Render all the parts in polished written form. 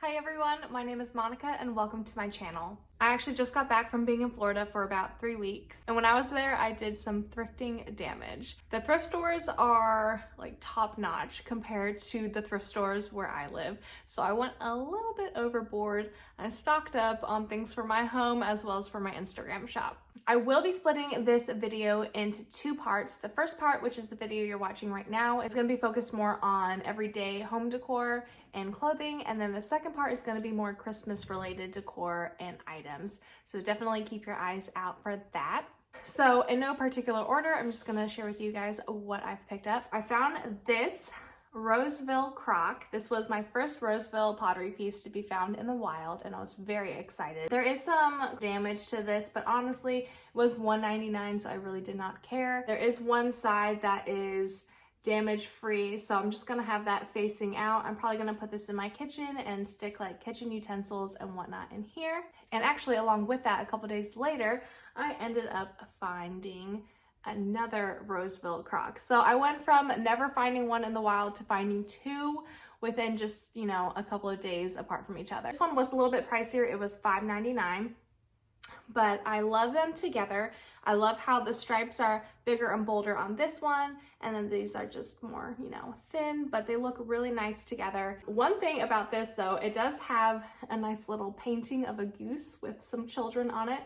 Hi everyone, my name is Monica and welcome to my channel. I actually just got back from being in Florida for about 3 weeks, and when I was there I did some thrifting damage. The thrift stores are like top notch compared to the thrift stores where I live, so I went a little bit overboard. I stocked up on things for my home as well as for my Instagram shop. I will be splitting this video into two parts. The first part, which is the video you're watching right now, is going to be focused more on everyday home decor and clothing, and then the second part is going to be more Christmas related decor and items. So definitely keep your eyes out for that. So in no particular order, I'm just going to share with you guys what I've picked up. I found this Roseville crock. This was my first Roseville pottery piece to be found in the wild, and I was very excited. There is some damage to this, but honestly it was $1.99, so I really did not care. There is one side that is damage free, so I'm just gonna have that facing out. I'm probably gonna put this in my kitchen and stick like kitchen utensils and whatnot in here. And actually, along with that, a couple days later I ended up finding another Roseville crock. So I went from never finding one in the wild to finding two within just, a couple of days apart from each other. This one was a little bit pricier. It was $5.99, but I love them together. I love how the stripes are bigger and bolder on this one, and then these are just more, thin, but they look really nice together. One thing about this though, it does have a nice little painting of a goose with some children on it.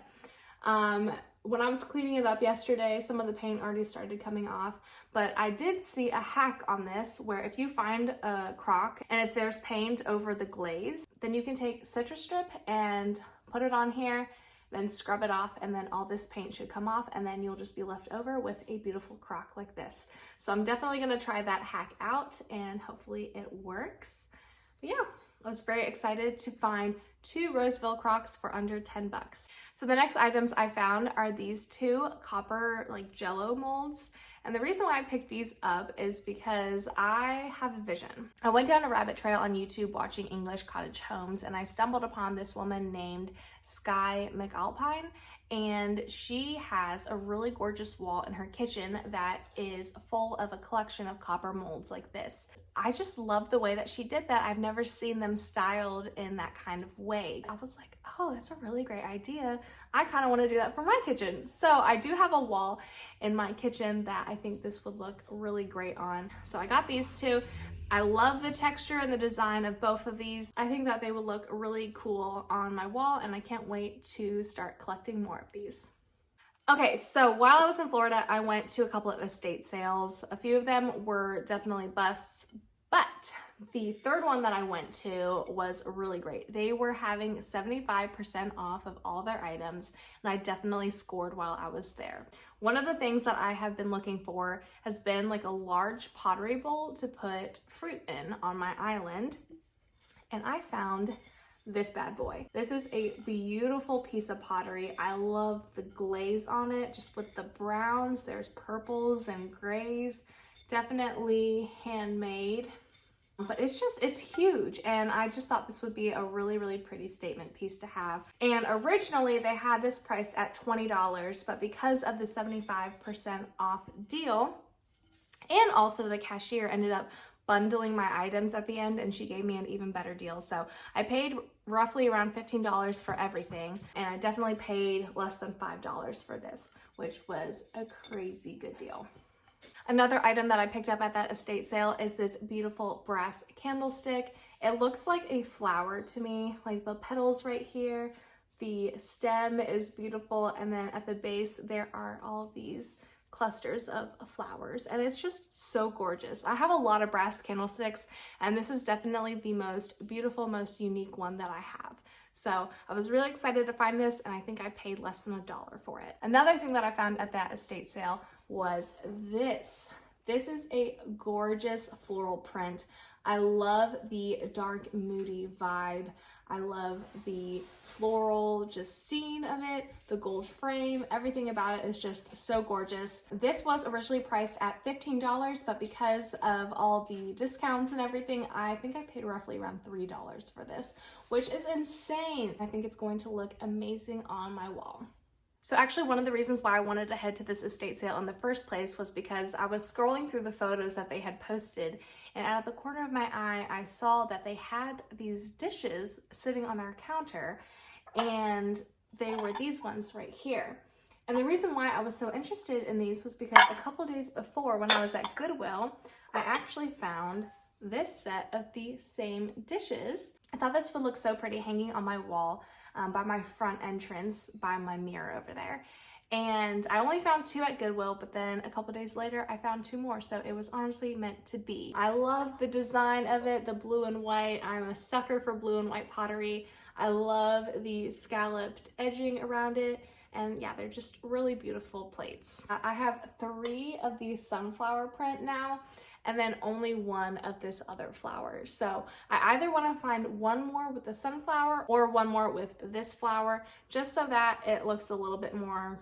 When I was cleaning it up yesterday, some of the paint already started coming off, but I did see a hack on this where if you find a crock and if there's paint over the glaze, then you can take citrus strip and put it on here, then scrub it off, and then all this paint should come off, and then you'll just be left over with a beautiful crock like this. So I'm definitely gonna try that hack out and hopefully it works. But yeah, I was very excited to find two Roseville crocks for under 10 bucks. So the next items I found are these two copper jello molds. And the reason why I picked these up is because I have a vision. I went down a rabbit trail on YouTube watching English cottage homes, and I stumbled upon this woman named Skye McAlpine, and she has a really gorgeous wall in her kitchen that is full of a collection of copper molds like this. I just love the way that she did that. I've never seen them styled in that kind of way. I was like, oh, that's a really great idea. I kind of want to do that for my kitchen. So I do have a wall in my kitchen that I think this would look really great on. So I got these two. I love the texture and the design of both of these. I think that they would look really cool on my wall, and I can't wait to start collecting more of these. Okay, so while I was in Florida, I went to a couple of estate sales. A few of them were definitely busts, but the third one that I went to was really great. They were having 75% off of all their items, and I definitely scored while I was there. One of the things that I have been looking for has been like a large pottery bowl to put fruit in on my island, and I found this bad boy. This is a beautiful piece of pottery. I love the glaze on it, just with the browns. There's purples and grays. Definitely handmade, but it's huge, and I just thought this would be a really, really pretty statement piece to have. And originally they had this priced at $20, but because of the 75% off deal, and also the cashier ended up bundling my items at the end, and she gave me an even better deal. So I paid roughly around $15 for everything, and I definitely paid less than $5 for this, which was a crazy good deal. Another item that I picked up at that estate sale is this beautiful brass candlestick. It looks like a flower to me, like the petals right here. The stem is beautiful, and then at the base there are all these clusters of flowers, and it's just so gorgeous. I have a lot of brass candlesticks, and this is definitely the most beautiful, most unique one that I have. So I was really excited to find this, and I think I paid less than $1 for it. Another thing that I found at that estate sale was this. This is a gorgeous floral print. I love the dark, moody vibe. I love the floral just scene of it, the gold frame, everything about it is just so gorgeous. This was originally priced at $15, but because of all the discounts and everything, I think I paid roughly around $3 for this, which is insane. I think it's going to look amazing on my wall. So actually one of the reasons why I wanted to head to this estate sale in the first place was because I was scrolling through the photos that they had posted, and out of the corner of my eye, I saw that they had these dishes sitting on their counter, and they were these ones right here. And the reason why I was so interested in these was because a couple days before, when I was at Goodwill, I actually found this set of the same dishes. I thought this would look so pretty hanging on my wall by my front entrance, by my mirror over there. And I only found 2 at Goodwill, but then a couple days later I found 2 more, so it was honestly meant to be. I love the design of it, the blue and white. I'm a sucker for blue and white pottery. I love the scalloped edging around it, and yeah, they're just really beautiful plates. I have 3 of these sunflower print now, and then only 1 of this other flower. So I either want to find 1 more with the sunflower or 1 more with this flower, just so that it looks a little bit more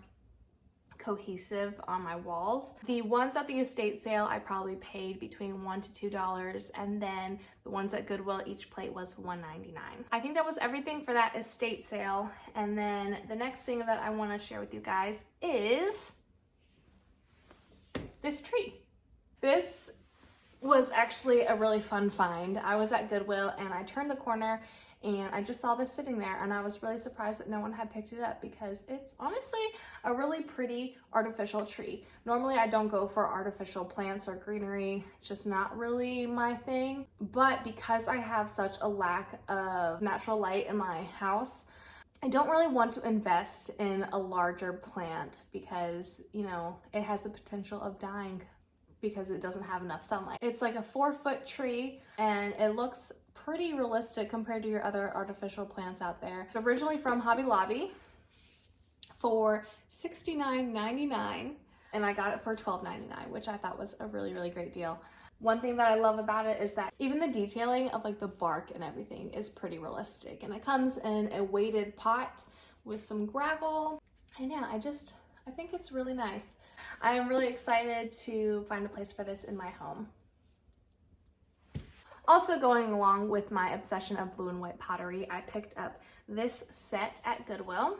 cohesive on my walls. The ones at the estate sale, I probably paid between $1 to $2, and then the ones at Goodwill, each plate was $1.99. I think that was everything for that estate sale. And then the next thing that I want to share with you guys is this tree. This was actually a really fun find. I was at Goodwill and I turned the corner and I just saw this sitting there, and I was really surprised that no one had picked it up because it's honestly a really pretty artificial tree. Normally I don't go for artificial plants or greenery. It's just not really my thing. But because I have such a lack of natural light in my house, I don't really want to invest in a larger plant because, you know, it has the potential of dying because it doesn't have enough sunlight. It's like a 4-foot tree and it looks pretty realistic compared to your other artificial plants out there. It's originally from Hobby Lobby for $69.99, and I got it for $12.99, which I thought was a really, really great deal. One thing that I love about it is that even the detailing of like the bark and everything is pretty realistic, and it comes in a weighted pot with some gravel. And yeah, I think it's really nice. I am really excited to find a place for this in my home. Also going along with my obsession of blue and white pottery, I picked up this set at Goodwill.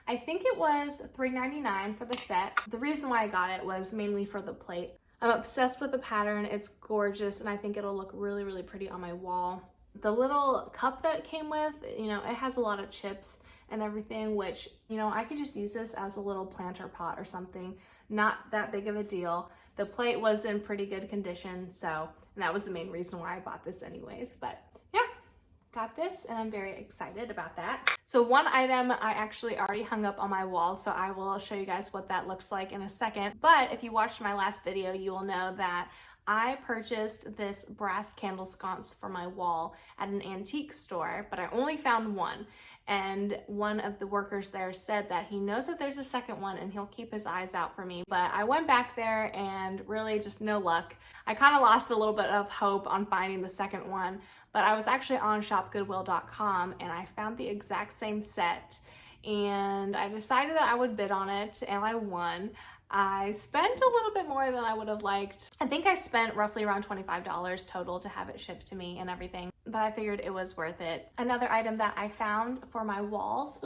I think it was $3.99 for the set. The reason why I got it was mainly for the plate. I'm obsessed with the pattern. It's gorgeous, and I think it'll look really, really pretty on my wall. The little cup that it came with, you know, it has a lot of chips and everything, which, you know, I could just use this as a little planter pot or something. Not that big of a deal. The plate was in pretty good condition, so, and that was the main reason why I bought this anyways. But yeah, got this, and I'm very excited about that. So one item I actually already hung up on my wall, so I will show you guys what that looks like in a second. But if you watched my last video, you will know that I purchased this brass candle sconce for my wall at an antique store, but I only found one. And one of the workers there said that he knows that there's a second one and he'll keep his eyes out for me. But I went back there and really just no luck. I kind of lost a little bit of hope on finding the second one, but I was actually on shopgoodwill.com and I found the exact same set, and I decided that I would bid on it, and I won. I spent a little bit more than I would have liked. I think I spent roughly around $25 total to have it shipped to me and everything, but I figured it was worth it. Another item that I found for my walls,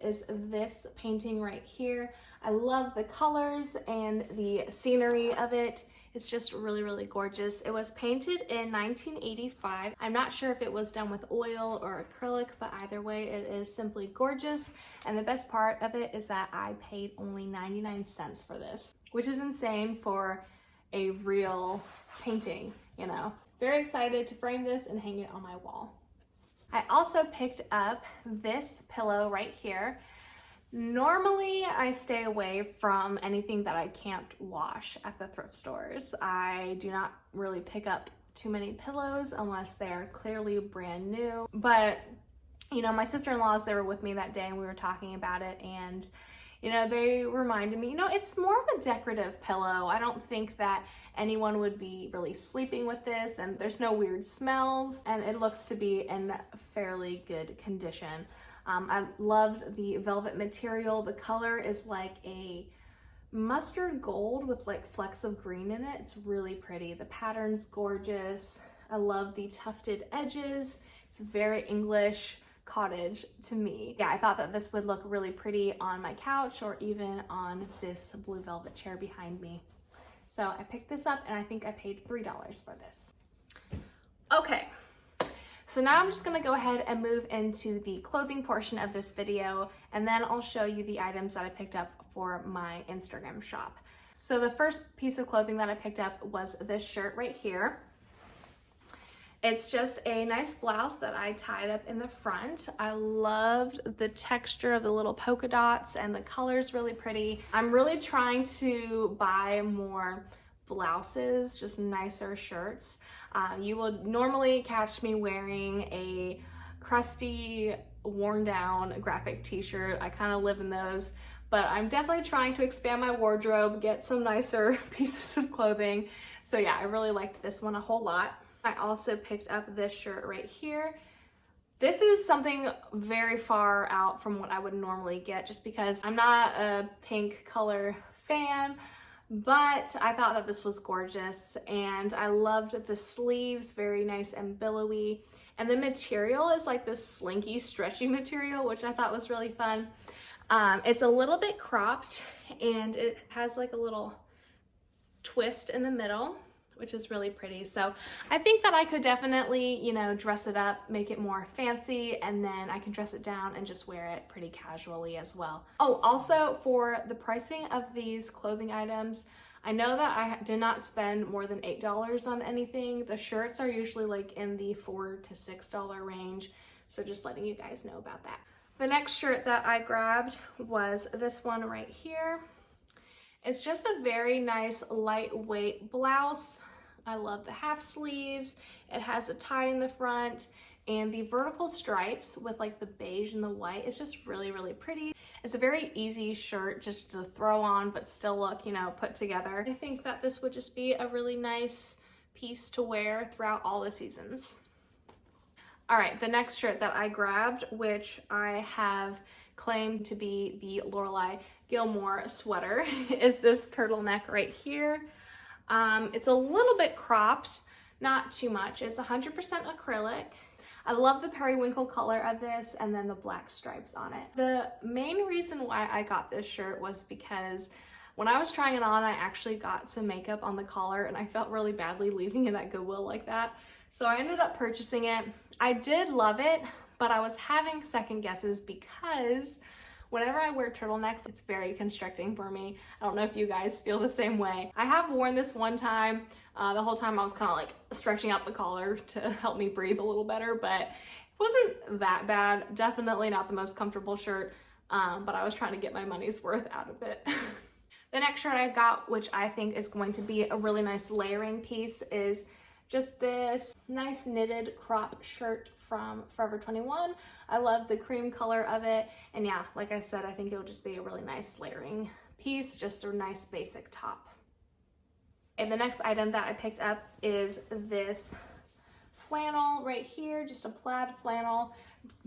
is this painting right here. I love the colors and the scenery of it. It's just really, really gorgeous. It was painted in 1985. I'm not sure if it was done with oil or acrylic, but either way, it is simply gorgeous. And the best part of it is that I paid only 99 cents for this, which is insane for a real painting, you know. Very excited to frame this and hang it on my wall. I also picked up this pillow right here. Normally, I stay away from anything that I can't wash at the thrift stores. I do not really pick up too many pillows unless they're clearly brand new. But, you know, my sister-in-laws, they were with me that day and we were talking about it, and, you know, they reminded me, you know, it's more of a decorative pillow. I don't think that anyone would be really sleeping with this, and there's no weird smells, and it looks to be in fairly good condition. I loved the velvet material. The color is like a mustard gold with like flecks of green in it. It's really pretty. The pattern's gorgeous. I love the tufted edges. It's very English, cottage to me. Yeah, I thought that this would look really pretty on my couch or even on this blue velvet chair behind me. So I picked this up and I think I paid $3 for this. Okay, so now I'm just gonna go ahead and move into the clothing portion of this video, and then I'll show you the items that I picked up for my Instagram shop. So the first piece of clothing that I picked up was this shirt right here. It's just a nice blouse that I tied up in the front. I loved the texture of the little polka dots and the color's really pretty. I'm really trying to buy more blouses, just nicer shirts. You will normally catch me wearing a crusty, worn down graphic t-shirt. I kind of live in those, but I'm definitely trying to expand my wardrobe, get some nicer pieces of clothing. So yeah, I really liked this one a whole lot. I also picked up this shirt right here. This is something very far out from what I would normally get just because I'm not a pink color fan, but I thought that this was gorgeous and I loved the sleeves, very nice and billowy. And the material is like this slinky, stretchy material, which I thought was really fun. It's a little bit cropped and it has like a little twist in the middle, which is really pretty. So I think that I could definitely, you know, dress it up, make it more fancy, and then I can dress it down and just wear it pretty casually as well. Oh, also for the pricing of these clothing items, I know that I did not spend more than $8 on anything. The shirts are usually like in the $4 to $6 range. So just letting you guys know about that. The next shirt that I grabbed was this one right here. It's just a very nice lightweight blouse. I love the half sleeves. It has a tie in the front and the vertical stripes with like the beige and the white. It's just really, really pretty. It's a very easy shirt just to throw on, but still look, you know, put together. I think that this would just be a really nice piece to wear throughout all the seasons. All right, the next shirt that I grabbed, which I have claimed to be the Lorelai Gilmore sweater, is this turtleneck right here. It's a little bit cropped, not too much. It's 100% acrylic. I love the periwinkle color of this and then the black stripes on it. The main reason why I got this shirt was because when I was trying it on, I actually got some makeup on the collar and I felt really badly leaving it at Goodwill like that. So I ended up purchasing it. I did love it, but I was having second guesses because whenever I wear turtlenecks, it's very constricting for me. I don't know if you guys feel the same way. I have worn this one time. The whole time I was kind of like stretching out the collar to help me breathe a little better, but it wasn't that bad. Definitely not the most comfortable shirt, but I was trying to get my money's worth out of it. The next shirt I got, which I think is going to be a really nice layering piece, is just this nice knitted crop shirt from Forever 21. I love the cream color of it. And yeah, like I said, I think it'll just be a really nice layering piece, just a nice basic top. And the next item that I picked up is this flannel right here, just a plaid flannel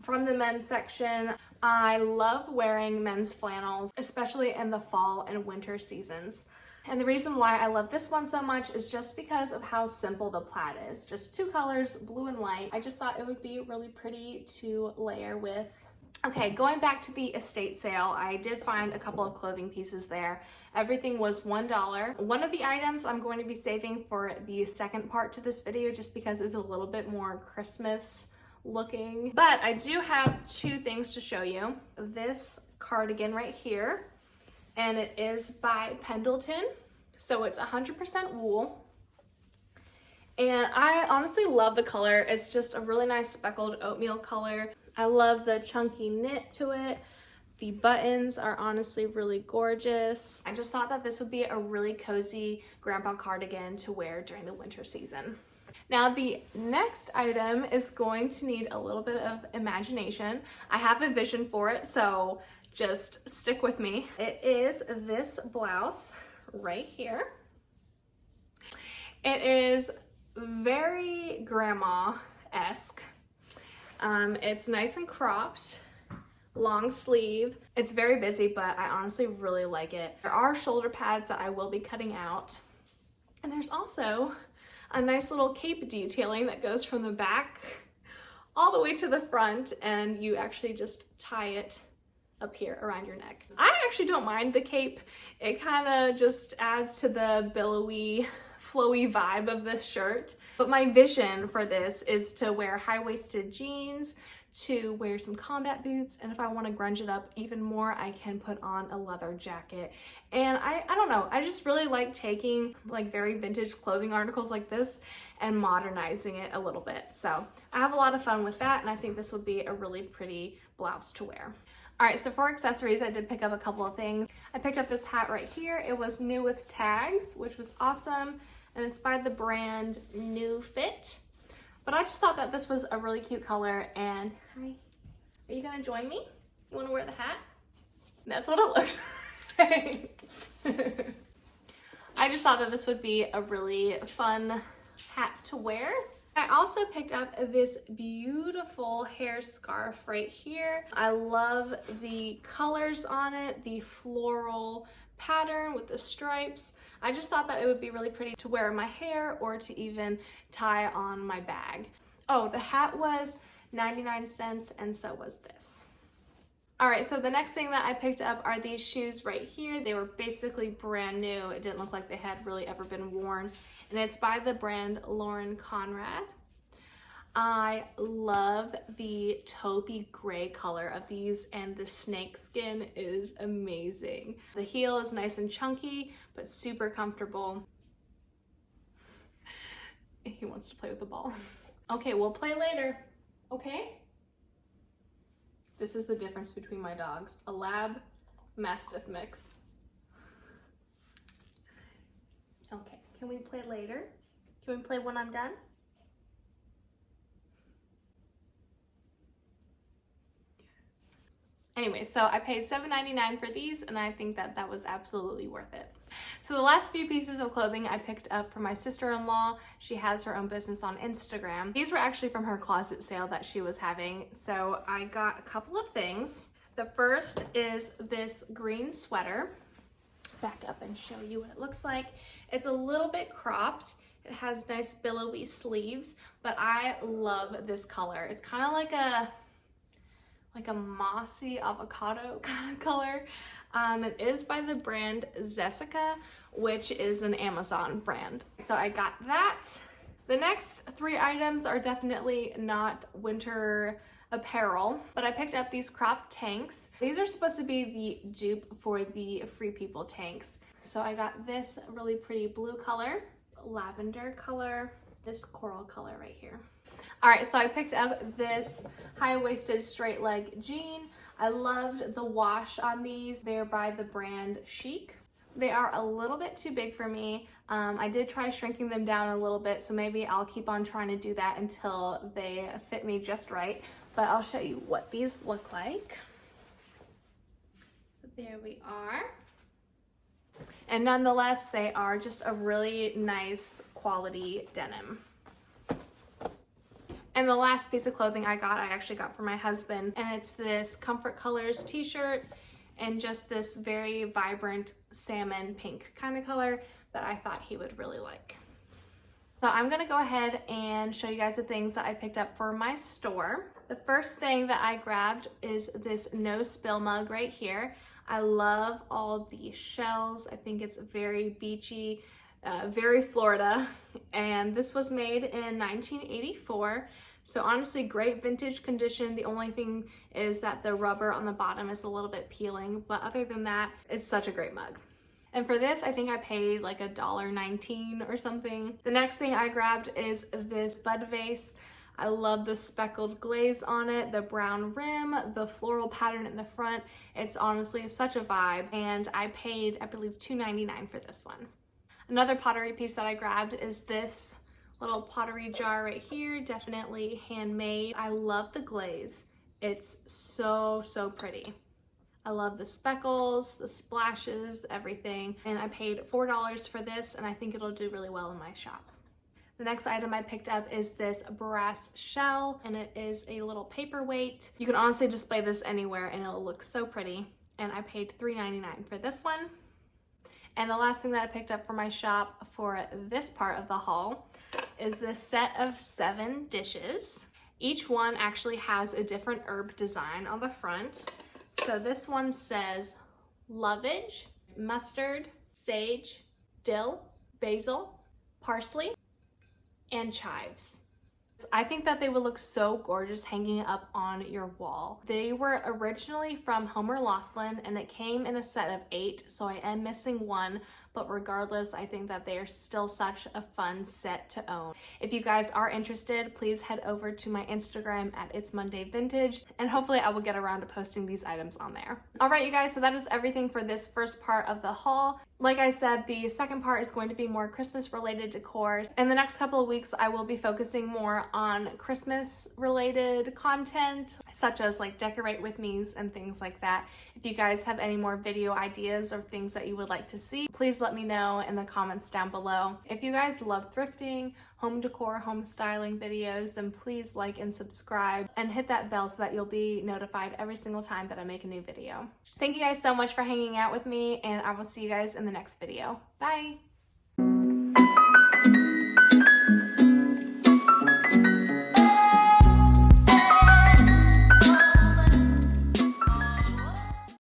from the men's section. I love wearing men's flannels, especially in the fall and winter seasons. And the reason why I love this one so much is just because of how simple the plaid is. Just two colors, blue and white. I just thought it would be really pretty to layer with. Okay, going back to the estate sale, I did find a couple of clothing pieces there. Everything was $1. One of the items I'm going to be saving for the second part to this video just because it's a little bit more Christmas looking. But I do have two things to show you. This cardigan right here, and it is by Pendleton. So it's 100% wool. And I honestly love the color. It's just a really nice speckled oatmeal color. I love the chunky knit to it. The buttons are honestly really gorgeous. I just thought that this would be a really cozy grandpa cardigan to wear during the winter season. Now the next item is going to need a little bit of imagination. I have a vision for it, so just stick with me. It is this blouse right here. It is very grandma-esque. It's nice and cropped, long sleeve. It's very busy, but I honestly really like it. There are shoulder pads that I will be cutting out. And there's also a nice little cape detailing that goes from the back all the way to the front, and you actually just tie it up here around your neck. I actually don't mind the cape. It kind of just adds to the billowy, flowy vibe of this shirt. But my vision for this is to wear high-waisted jeans, to wear some combat boots, and if I want to grunge it up even more, I can put on a leather jacket. And I don't know, I just really like taking like very vintage clothing articles like this and modernizing it a little bit. So I have a lot of fun with that, and I think this would be a really pretty blouse to wear. All right, so for accessories, I did pick up a couple of things. I picked up this hat right here. It was new with tags, which was awesome, and it's by the brand New Fit. But I just thought that this was a really cute color, and hi, are you gonna join me? You wanna wear the hat? That's what it looks like. I just thought that this would be a really fun hat to wear. I also picked up this beautiful hair scarf right here. I love the colors on it, the floral pattern with the stripes. I just thought that it would be really pretty to wear in my hair or to even tie on my bag. Oh, the hat was 99 cents and so was this. All right, so the next thing that I picked up are these shoes right here. They were basically brand new. It didn't look like they had really ever been worn. And it's by the brand Lauren Conrad. I love the taupey gray color of these, and the snake skin is amazing. The heel is nice and chunky, but super comfortable. He wants to play with the ball. Okay, we'll play later, okay? This is the difference between my dogs. A lab mastiff mix. Okay, can we play later? Can we play when I'm done? Anyway, so I paid $7.99 for these, and I think that that was absolutely worth it. So the last few pieces of clothing I picked up for my sister-in-law. She has her own business on Instagram. These were actually from her closet sale that she was having. So I got a couple of things. The first is this green sweater. Back up and show you what it looks like. It's a little bit cropped. It has nice billowy sleeves, but I love this color. It's kind of like a mossy avocado kind of color. It is by the brand Zessica, which is an Amazon brand. So I got that. The next three items are definitely not winter apparel, but I picked up these crop tanks. These are supposed to be the dupe for the Free People tanks. So I got this really pretty blue color, lavender color, this coral color right here. All right, so I picked up this high-waisted straight leg jean. I loved the wash on these. They're by the brand Chic. They are a little bit too big for me. I did try shrinking them down a little bit, so maybe I'll keep on trying to do that until they fit me just right. But I'll show you what these look like. There we are. And nonetheless, they are just a really nice quality denim. And the last piece of clothing I actually got for my husband, and it's this Comfort Colors t-shirt and just this very vibrant salmon pink kind of color that I thought he would really like. So I'm gonna go ahead and show you guys the things that I picked up for my store. The first thing that I grabbed is this no spill mug right here. I love all the shells. I think it's very beachy, very Florida, and this was made in 1984. So honestly, great vintage condition. The only thing is that the rubber on the bottom is a little bit peeling, but other than that, it's such a great mug. And for this, I think I paid like $1.19 or something. The next thing I grabbed is this bud vase. I love the speckled glaze on it, the brown rim, the floral pattern in the front. It's honestly such a vibe, and I paid, I believe, $2.99 for this one. Another pottery piece that I grabbed is this little pottery jar right here, definitely handmade. I love the glaze. It's so, so pretty. I love the speckles, the splashes, everything. And I paid $4 for this, and I think it'll do really well in my shop. The next item I picked up is this brass shell, and it is a little paperweight. You can honestly display this anywhere and it'll look so pretty. And I paid $3.99 for this one. And the last thing that I picked up for my shop for this part of the haul is this set of 7 dishes. Each one actually has a different herb design on the front. So this one says lovage, mustard, sage, dill, basil, parsley, and chives. I think that they would look so gorgeous hanging up on your wall. They were originally from Homer Laughlin and it came in a set of 8, so I am missing one, but regardless, I think that they are still such a fun set to own. If you guys are interested, please head over to my Instagram at It's Monday Vintage, and hopefully I will get around to posting these items on there. All right, you guys, so that is everything for this first part of the haul. Like I said, the second part is going to be more Christmas related decor. In the next couple of weeks, I will be focusing more on Christmas related content, such as like decorate with me's and things like that. If you guys have any more video ideas or things that you would like to see, please let me know in the comments down below. If you guys love thrifting, home decor, home styling videos, then please like and subscribe and hit that bell so that you'll be notified every single time that I make a new video. Thank you guys so much for hanging out with me, and I will see you guys in the next video. Bye!